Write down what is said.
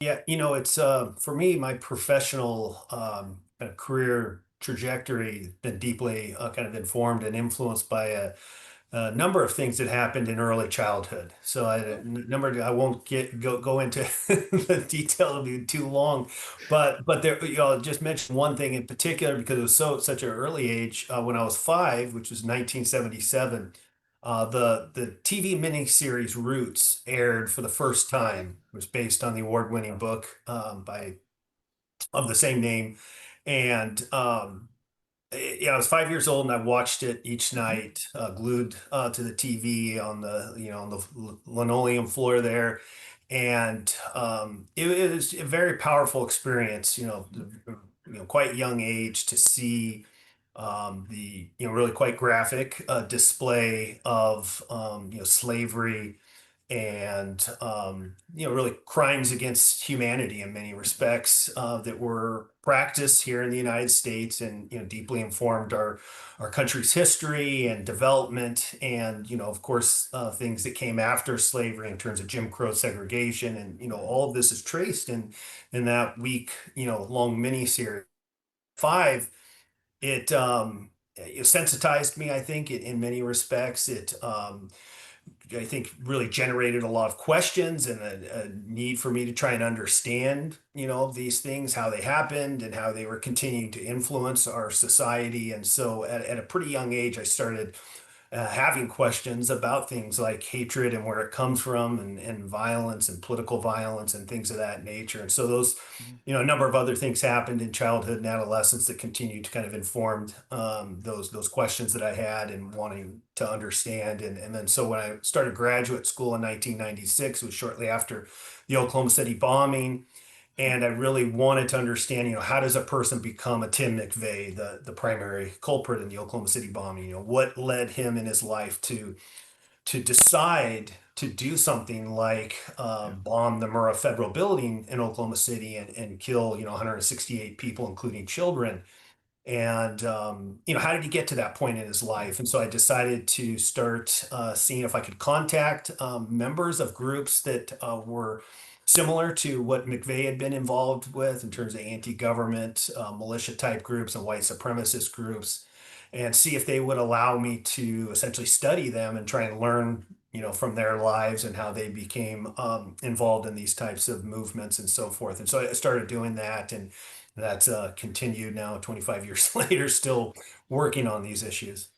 Yeah, it's for me, my professional kind of career trajectory been deeply kind of informed and influenced by a number of things that happened in early childhood. So I won't go into the detail of it too long, but there, I'll just mention one thing in particular because it was such an early age. When I was five, which was 1977, the TV miniseries Roots aired for the first time. It was based on the award-winning book by of the same name, and yeah, I was 5 years old and I watched it each night, glued to the TV on the linoleum floor there, and it was a very powerful experience. Quite young age to see the really quite graphic display of slavery and really crimes against humanity in many respects that were practiced here in the United States and deeply informed our country's history and development and of course things that came after slavery in terms of Jim Crow segregation and all of this is traced in that week long miniseries. Five, it sensitized me, I think, in many respects. I think, really generated a lot of questions and a need for me to try and understand, these things, how they happened and how they were continuing to influence our society. And so at a pretty young age, I started having questions about things like hatred and where it comes from and violence and political violence and things of that nature. And so those, Mhm. a number of other things happened in childhood and adolescence that continued to kind of inform those questions that I had and wanting to understand. And then so when I started graduate school in 1996, it was shortly after the Oklahoma City bombing. And I really wanted to understand, how does a person become a Tim McVeigh, the primary culprit in the Oklahoma City bombing? What led him in his life to decide to do something like Yeah. bomb the Murrah Federal Building in Oklahoma City and kill, 168 people, including children. And how did he get to that point in his Yeah. life? And so I decided to start seeing if I could contact members of groups that were similar to what McVeigh had been involved with in terms of anti-government militia type groups and white supremacist groups, and see if they would allow me to essentially study them and try and learn, from their lives and how they became involved in these types of movements and so forth. And so I started doing that, and that's continued now 25 years later, still working on these issues.